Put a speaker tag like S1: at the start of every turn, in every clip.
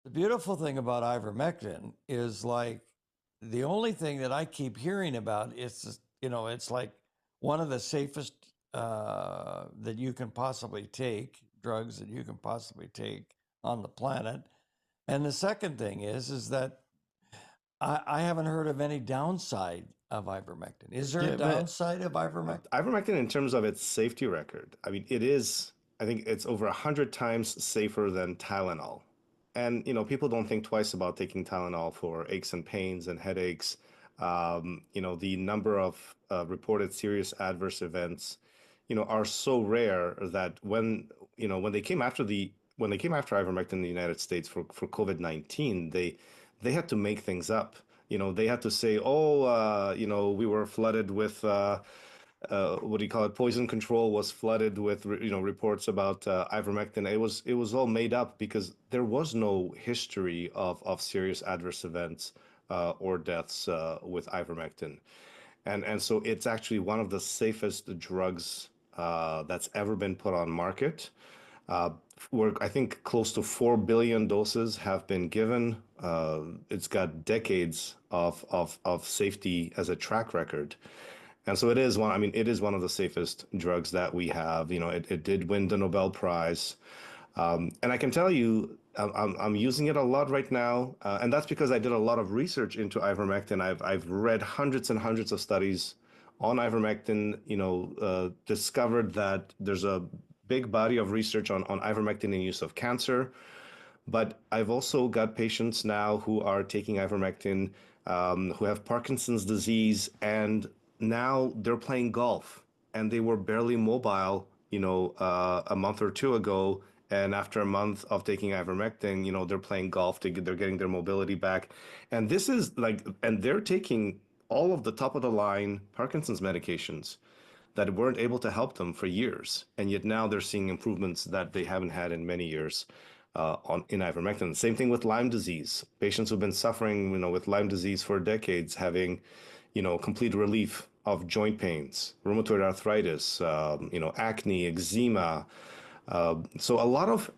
S1: The beautiful thing about ivermectin is like the only thing that I keep hearing about is, it's like one of the safest that you can possibly take, drugs that you can possibly take on the planet. And the second thing is that I haven't heard of any downside of ivermectin. Is there a
S2: Yeah, but
S1: downside of ivermectin?
S2: ivermectin, in terms of its safety record, I mean, I think it's over 100 times safer than Tylenol. And, people don't think twice about taking Tylenol for aches and pains and headaches. The number of reported serious adverse events, are so rare that when they came after ivermectin in the United States for COVID-19, they had to make things up. They had to say, oh, we were flooded with what do you call it? Poison control was flooded with reports about ivermectin. It was all made up because there was no history of serious adverse events or deaths with ivermectin, and so it's actually one of the safest drugs that's ever been put on market. Uh, where I think close to 4 billion doses have been given. It's got decades of safety as a track record. And so it is one of the safest drugs that we have. It did win the Nobel Prize. And I can tell you, I'm using it a lot right now. And that's because I did a lot of research into ivermectin. I've read hundreds and hundreds of studies on ivermectin, discovered that there's a big body of research on ivermectin in use of cancer. But I've also got patients now who are taking ivermectin, who have Parkinson's disease, and now they're playing golf, and they were barely mobile, a month or two ago. And after a month of taking ivermectin, they're playing golf. They're getting their mobility back. And this is like, and they're taking all of the top of the line Parkinson's medications that weren't able to help them for years, and yet now they're seeing improvements that they haven't had in many years in ivermectin. Same thing with Lyme disease. Patients who've been suffering, with Lyme disease for decades, having, complete relief of joint pains, rheumatoid arthritis, acne, eczema. So a lot of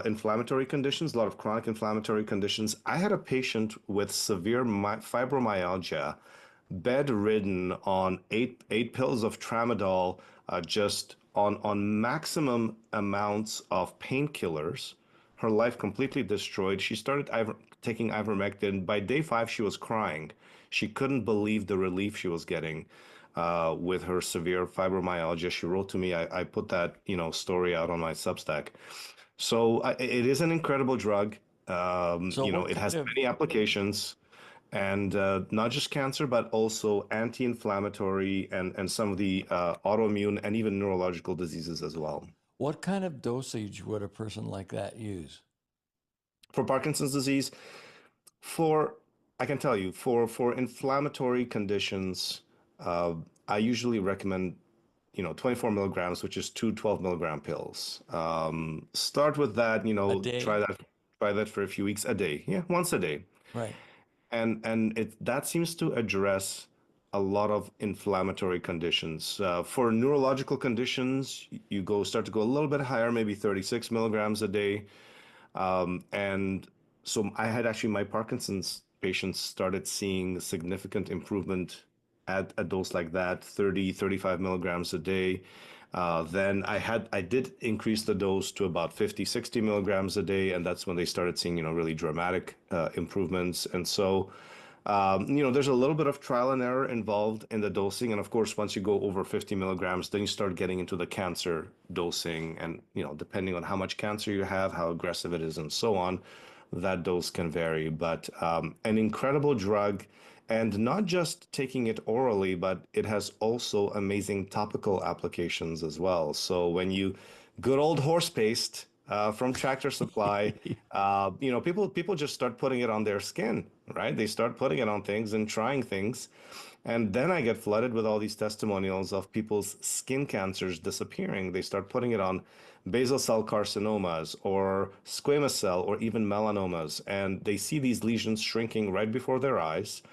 S2: inflammatory conditions, a lot of chronic inflammatory conditions. I had a patient with severe fibromyalgia, bedridden on eight pills of tramadol, just on maximum amounts of painkillers. Her life completely destroyed. She started taking ivermectin. By day 5, she was crying. She couldn't believe the relief she was getting with her severe fibromyalgia. She wrote to me. I put that story out on my Substack. So it is an incredible drug.
S1: So what
S2: It
S1: kind
S2: has
S1: of
S2: many applications, and not just cancer, but also anti-inflammatory and some of the autoimmune and even neurological diseases as well.
S1: what kind of dosage would a person like that use?
S2: For Parkinson's disease, for I can tell you, for inflammatory conditions, uh, I usually recommend 24 milligrams, which is two 12 milligram pills. Start with that,
S1: A day?
S2: try that for a few weeks, a day, yeah, once a day.
S1: Right.
S2: And that seems to address a lot of inflammatory conditions. For neurological conditions, you start to go a little bit higher, maybe 36 milligrams a day. And so I had actually my Parkinson's patients started seeing significant improvement at a dose like that, 30, 35 milligrams a day. Then I did increase the dose to about 50, 60 milligrams a day, and that's when they started seeing, really dramatic improvements. And so, there's a little bit of trial and error involved in the dosing. And of course, once you go over 50 milligrams, then you start getting into the cancer dosing. And, depending on how much cancer you have, how aggressive it is, and so on, that dose can vary. But an incredible drug. And not just taking it orally, but it has also amazing topical applications as well. So when you good old horse paste from Tractor Supply, people just start putting it on their skin, right? They start putting it on things and trying things. And then I get flooded with all these testimonials of people's skin cancers disappearing. They start putting it on basal cell carcinomas or squamous cell or even melanomas, and they see these lesions shrinking right before their eyes.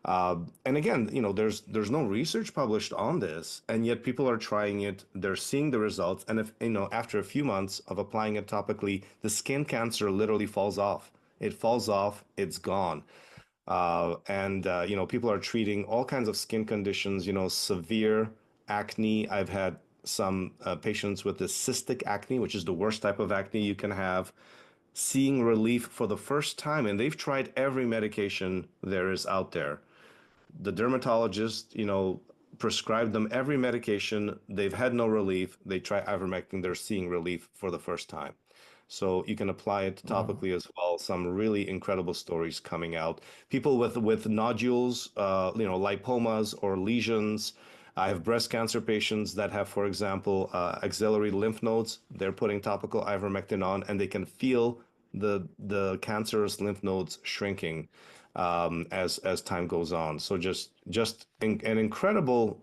S2: And again, there's no research published on this, and yet people are trying it. They're seeing the results, and if after a few months of applying it topically, the skin cancer literally falls off. It falls off. It's gone. And people are treating all kinds of skin conditions. Severe acne. I've had some patients with this cystic acne, which is the worst type of acne you can have, seeing relief for the first time, and they've tried every medication there is out there. The dermatologist, prescribed them every medication. They've had no relief. They try ivermectin. They're seeing relief for the first time. So you can apply it
S1: Wow.
S2: topically as well. Some really incredible stories coming out. People with nodules, lipomas or lesions. I have breast cancer patients that have, for example, axillary lymph nodes. They're putting topical ivermectin on, and they can feel the cancerous lymph nodes shrinking as time goes on. So an incredible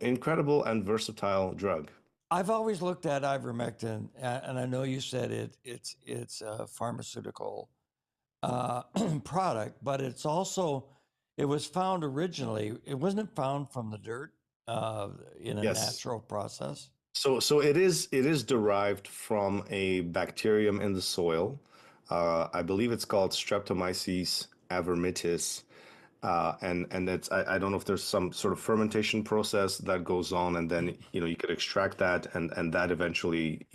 S2: and versatile drug.
S1: I've always looked at ivermectin, and I know you said it's a pharmaceutical product, but it was found originally. It wasn't found from the dirt in a
S2: Yes.
S1: natural process.
S2: So it is derived from a bacterium in the soil. I believe it's called Streptomyces avermitis. And it's I don't know if there's some sort of fermentation process that goes on, and then you could extract that, and that eventually,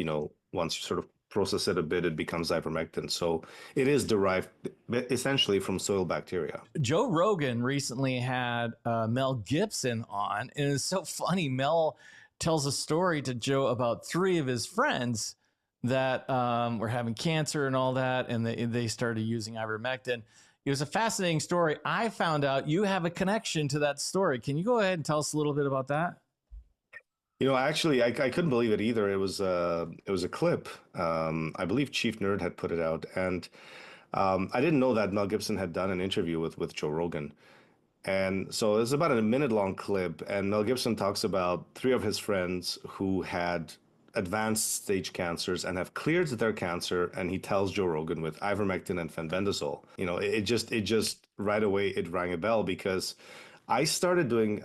S2: once you sort of process it a bit, it becomes ivermectin. So it is derived essentially from soil bacteria.
S3: Joe Rogan recently had Mel Gibson on, and it's so funny. Mel tells a story to Joe about three of his friends that were having cancer and all that, and they started using ivermectin. It was a fascinating story. I found out you have a connection to that story. Can you go ahead and tell us a little bit about that?
S2: Actually, I couldn't believe it either. It was a clip. I believe Chief Nerd had put it out, and I didn't know that Mel Gibson had done an interview with Joe Rogan. And so it's about a minute long clip, and Mel Gibson talks about three of his friends who had advanced stage cancers and have cleared their cancer, and he tells Joe Rogan with ivermectin and fenbendazole. It just right away it rang a bell because I started doing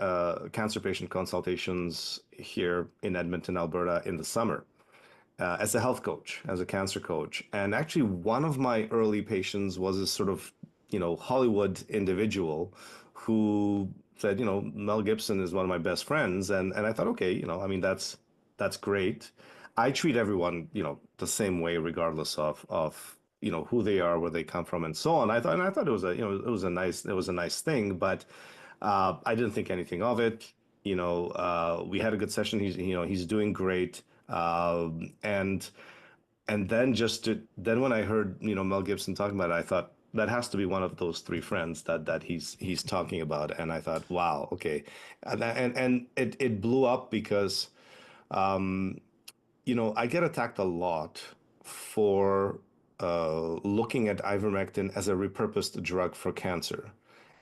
S2: cancer patient consultations here in Edmonton, Alberta, in the summer as a health coach, as a cancer coach. And actually, one of my early patients was a sort of, Hollywood individual who said, Mel Gibson is one of my best friends. And I thought, okay, I mean, that's great. I treat everyone, the same way, regardless of who they are, where they come from, and so on. I thought it was a nice thing, but I didn't think anything of it. We had a good session. He's doing great. And then when I heard Mel Gibson talking about it, I thought that has to be one of those three friends that he's talking about. And I thought, wow, okay, and it blew up because I get attacked a lot for looking at ivermectin as a repurposed drug for cancer.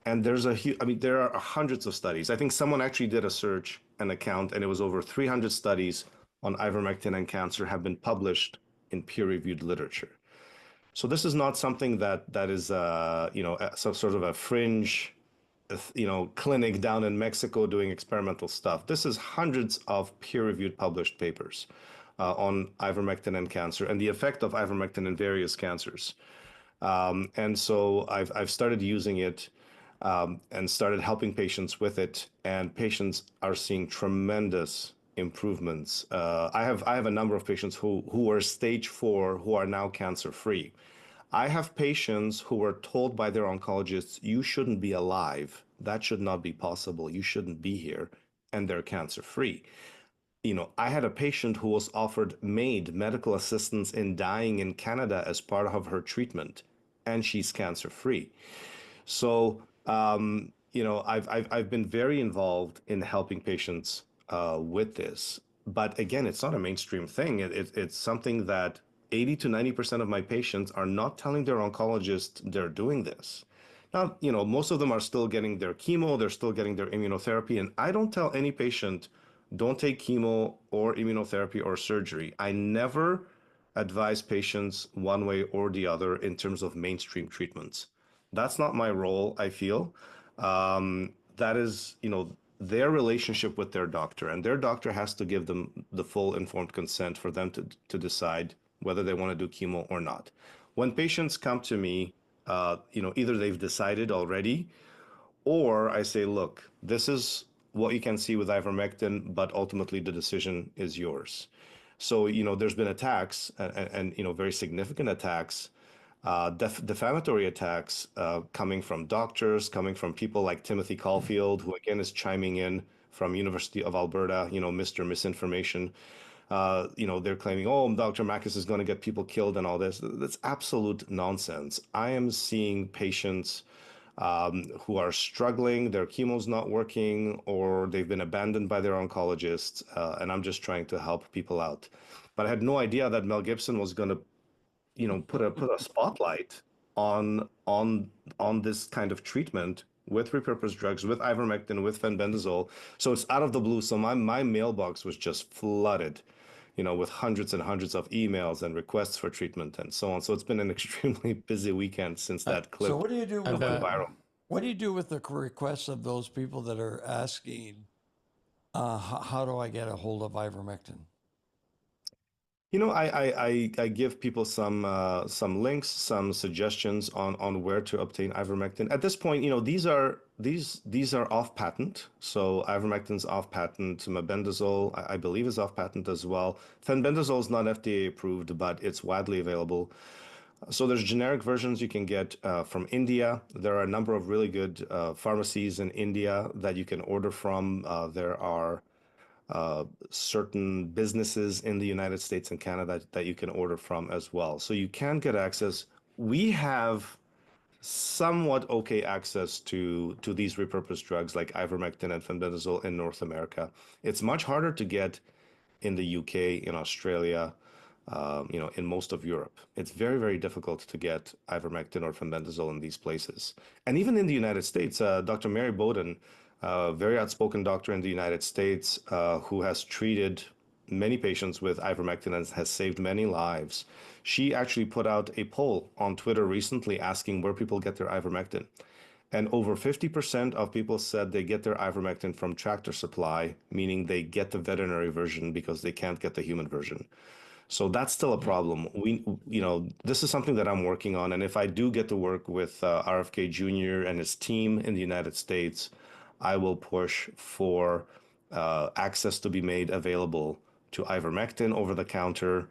S2: And I mean, there are hundreds of studies. I think someone actually did a search and account, and it was over 300 studies on ivermectin and cancer have been published in peer-reviewed literature. So this is not something that is, some sort of a fringe, clinic down in Mexico doing experimental stuff. This is hundreds of peer-reviewed published papers on ivermectin and cancer and the effect of ivermectin in various cancers. And so I've started using it and started helping patients with it, and patients are seeing tremendous improvements. I have a number of patients who were stage 4 who are now cancer free. I have patients who were told by their oncologists, you shouldn't be alive. That should not be possible. You shouldn't be here. And they're cancer free. I had a patient who was offered MAID, medical assistance in dying in Canada as part of her treatment, and she's cancer free. So, I've been very involved in helping patients with this. But again, it's not a mainstream thing. It's something that 80 to 90% of my patients are not telling their oncologist they're doing this. Now, most of them are still getting their chemo, they're still getting their immunotherapy, and I don't tell any patient, don't take chemo or immunotherapy or surgery. I never advise patients one way or the other in terms of mainstream treatments. That's not my role, I feel. that is, their relationship with their doctor, and their doctor has to give them the full informed consent for them to decide whether they want to do chemo or not. When patients come to me, either they've decided already, or I say, look, this is what you can see with ivermectin, but ultimately the decision is yours. So, there's been attacks and very significant attacks, defamatory attacks coming from doctors, coming from people like Timothy Caulfield, who again is chiming in from University of Alberta, Mr. Misinformation. They're claiming, oh, Dr. Makis is going to get people killed and all this. That's absolute nonsense. I am seeing patients who are struggling, their chemo's not working, or they've been abandoned by their oncologists, and I'm just trying to help people out. But I had no idea that Mel Gibson was going to, put a spotlight on this kind of treatment with repurposed drugs, with ivermectin, with fenbendazole. So it's out of the blue. So my mailbox was just flooded, with hundreds and hundreds of emails and requests for treatment and so on. So it's been an extremely busy weekend since that clip
S1: So what do you do with
S2: went viral.
S1: what do you do with the requests of those people that are asking, how do I get a hold of ivermectin?
S2: I give people some links, some suggestions on where to obtain ivermectin. At this point, these are off patent. So ivermectin's off patent. Mebendazole, I believe, is off patent as well. Fenbendazole is not FDA approved, but it's widely available. So there's generic versions you can get from India. There are a number of really good pharmacies in India that you can order from. There are certain businesses in the United States and Canada that you can order from as well. So you can get access. We have somewhat okay access to these repurposed drugs like ivermectin and fenbendazole in North America. It's much harder to get in the UK, in Australia, in most of Europe. It's very, very difficult to get ivermectin or fenbendazole in these places. And even in the United States, Dr. Mary Bowden, a very outspoken doctor in the United States who has treated many patients with ivermectin and has saved many lives. She actually put out a poll on Twitter recently asking where people get their ivermectin. And over 50% of people said they get their ivermectin from Tractor Supply, meaning they get the veterinary version because they can't get the human version. So that's still a problem. This is something that I'm working on. And if I do get to work with RFK Jr. and his team in the United States, I will push for access to be made available to ivermectin over the counter,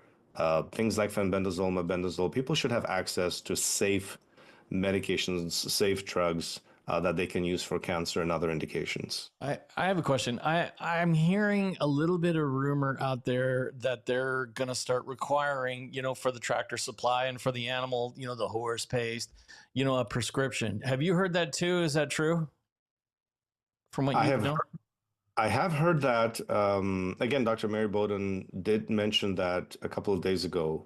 S2: things like fenbendazole, mebendazole. People should have access to safe medications, safe drugs that they can use for cancer and other indications.
S3: I have a question. I'm hearing a little bit of rumor out there that they're going to start requiring, for the Tractor Supply and for the animal, the horse paste, a prescription. Have you heard that too? Is that true? From what you know?
S2: I have heard that. Again, Dr. Mary Bowden did mention that a couple of days ago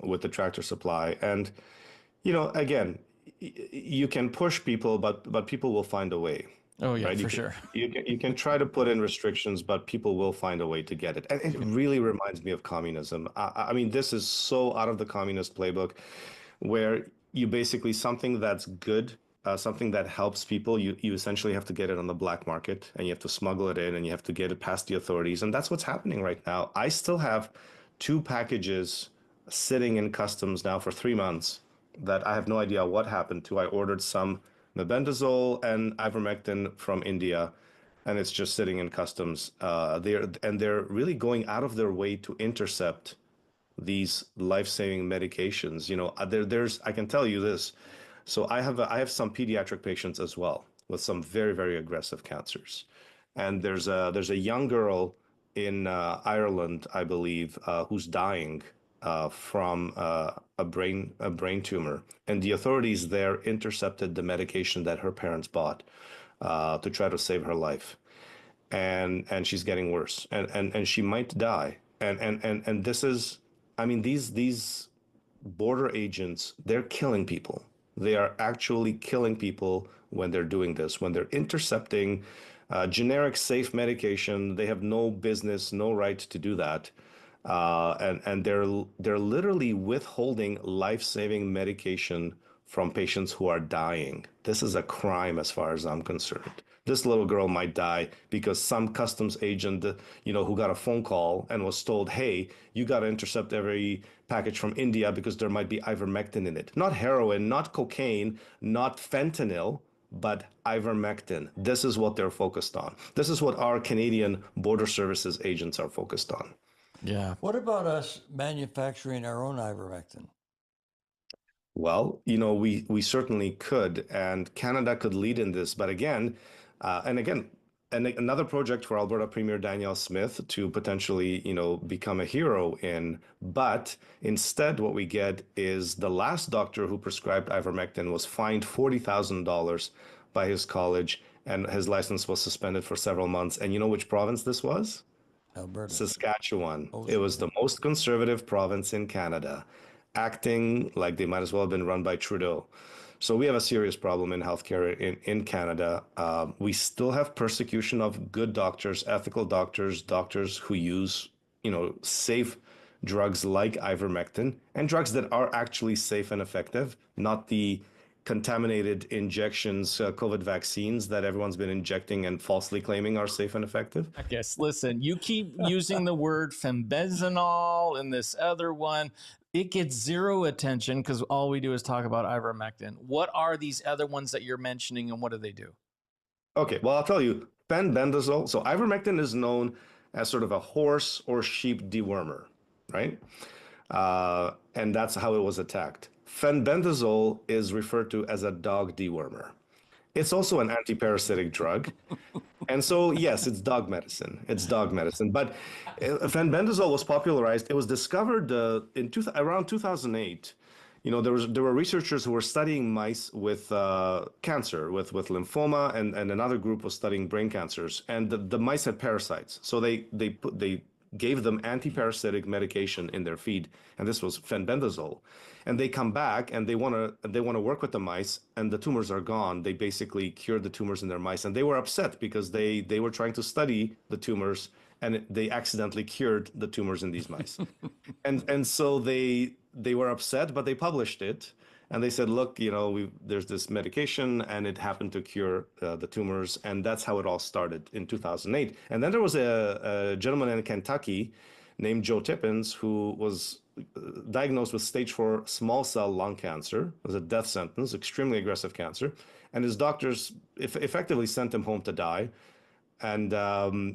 S2: with the Tractor Supply. And, again, you can push people, but people will find a way.
S3: Oh, yeah,
S2: right?
S3: for sure.
S2: You can try to put in restrictions, but people will find a way to get it. And it really reminds me of communism. I mean, this is so out of the communist playbook where you basically something that's good, something that helps people, you essentially have to get it on the black market and you have to smuggle it in and you have to get it past the authorities. And that's what's happening right now. I still have 2 packages sitting in customs now for 3 months that I have no idea what happened to. I ordered some mebendazole and ivermectin from India, and it's just sitting in customs. They're really going out of their way to intercept these life-saving medications. There's I can tell you this. So I have some pediatric patients as well with some very, very aggressive cancers, and there's a young girl in Ireland, I believe, who's dying from a brain tumor, and the authorities there intercepted the medication that her parents bought to try to save her life, and she's getting worse, and she might die, and this is, I mean, these border agents, they're killing people. They are actually killing people when they're doing this, when they're intercepting generic safe medication. They have no business, no right to do that. And they're literally withholding life-saving medication from patients who are dying. This is a crime as far as I'm concerned. This little girl might die because some customs agent, who got a phone call and was told, hey, you got to intercept every package from India because there might be ivermectin in it. Not heroin, not cocaine, not fentanyl, but ivermectin. This is what they're focused on. This is what our Canadian Border Services agents are focused on.
S3: Yeah.
S1: What about us manufacturing our own ivermectin?
S2: Well, we certainly could, and Canada could lead in this. But again, another project for Alberta Premier Danielle Smith to potentially, become a hero in. But instead, what we get is the last doctor who prescribed ivermectin was fined $40,000 by his college, and his license was suspended for several months. And you know which province this was?
S1: Alberta.
S2: Saskatchewan.
S1: Oh,
S2: It was the most conservative province in Canada, acting like they might as well have been run by Trudeau. So we have a serious problem in healthcare in Canada. We still have persecution of good doctors, ethical doctors, doctors who use, safe drugs like ivermectin, and drugs that are actually safe and effective, not the contaminated injections, COVID vaccines that everyone's been injecting and falsely claiming are safe and effective.
S3: I guess, listen, you keep using the word fembezinol and this other one. It gets zero attention because all we do is talk about ivermectin. What are these other ones that you're mentioning, and what do they do?
S2: Okay, well, I'll tell you, fenbendazole. So ivermectin is known as sort of a horse or sheep dewormer, right? And that's how it was attacked. Fenbendazole is referred to as a dog dewormer. It's also an antiparasitic drug. And so, yes, it's dog medicine. It's dog medicine. But fenbendazole was popularized. It was discovered around 2008. There were researchers who were studying mice with cancer, with lymphoma, and another group was studying brain cancers. And the mice had parasites. So they gave them antiparasitic medication in their feed, and this was fenbendazole. And they come back and they want to work with the mice, and the tumors are gone. They basically cured the tumors in their mice, and they were upset because they were trying to study the tumors, and they accidentally cured the tumors in these mice. and so they were upset, but they published it. And they said, look, there's this medication, and it happened to cure the tumors. And that's how it all started in 2008. And then there was a gentleman in Kentucky named Joe Tippins who was diagnosed with stage 4 small cell lung cancer. It was a death sentence, extremely aggressive cancer. And his doctors effectively sent him home to die. And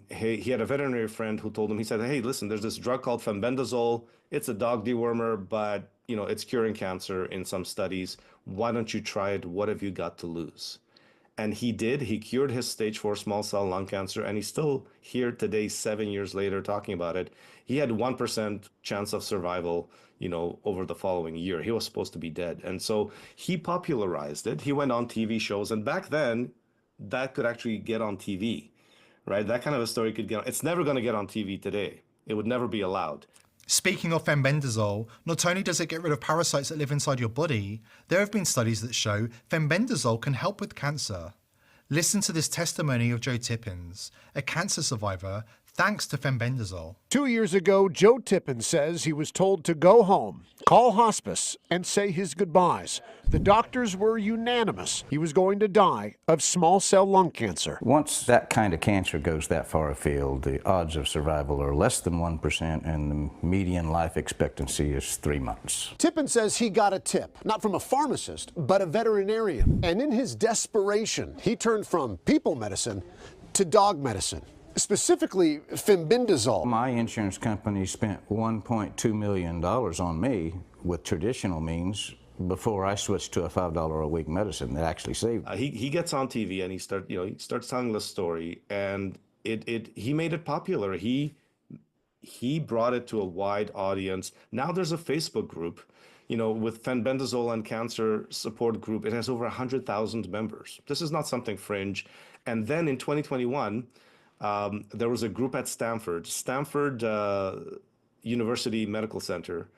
S2: he had a veterinary friend who told him, he said, hey, listen, there's this drug called fenbendazole. It's a dog dewormer, but it's curing cancer in some studies. Why don't you try it? What have you got to lose? And he did. He cured his stage 4 small cell lung cancer, and he's still here today, 7 years later, talking about it. He had 1% chance of survival, over the following year. He was supposed to be dead. And so he popularized it. He went on TV shows, and back then, that could actually get on TV, right? That kind of a story could get on. It's never going to get on TV today. It would never be allowed.
S4: Speaking of fenbendazole, not only does it get rid of parasites that live inside your body, there have been studies that show fenbendazole can help with cancer. Listen to this testimony of Joe Tippins, a cancer survivor, thanks to fenbendazole.
S5: 2 years ago, Joe Tippins says he was told to go home, call hospice, and say his goodbyes. The doctors were unanimous. He was going to die of small cell lung cancer.
S6: Once that kind of cancer goes that far afield, the odds of survival are less than 1%, and the median life expectancy is 3 months.
S5: Tippins says he got a tip, not from a pharmacist, but a veterinarian. And in his desperation, he turned from people medicine to dog medicine. Specifically, fenbendazole.
S6: My insurance company spent $1.2 million on me with traditional means before I switched to a $5 a week medicine that actually saved.
S2: He gets on TV and he starts telling the story, and he made it popular. He brought it to a wide audience. Now there's a Facebook group, with fenbendazole and cancer support group. It has over 100,000 members. This is not something fringe. And then in 2021. There was a group at Stanford University Medical Center,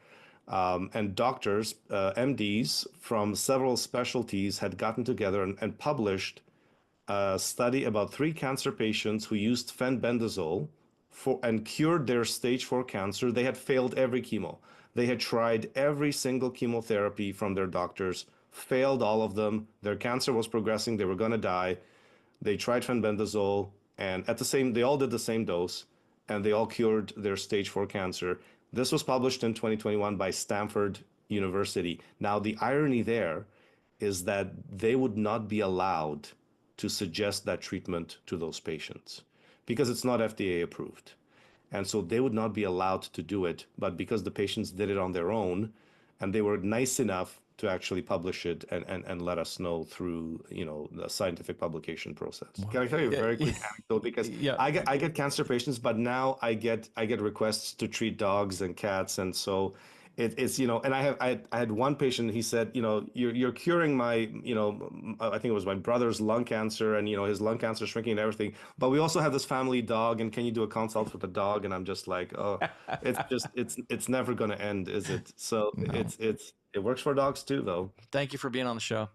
S2: and doctors, MDs from several specialties had gotten together and published a study about 3 cancer patients who used fenbendazole and cured their stage 4 cancer. They had failed every chemo. They had tried every single chemotherapy from their doctors, failed all of them. Their cancer was progressing. They were going to die. They tried fenbendazole, and they all did the same dose, and they all cured their stage 4 cancer. This was published in 2021 by Stanford University. Now, the irony there is that they would not be allowed to suggest that treatment to those patients because it's not FDA approved. And so they would not be allowed to do it, but because the patients did it on their own, and they were nice enough to actually publish it and let us know through, the scientific publication process. Can I tell you a very quick anecdote? Because I get cancer patients, but now I get requests to treat dogs and cats, and so it's and I had one patient. He said, you're curing my, I think it was my brother's lung cancer, and his lung cancer shrinking and everything. But we also have this family dog, and can you do a consult with the dog? And I'm just like, oh, it's never going to end, is it? So no. It works for dogs too, though.
S3: Thank you for being on the show.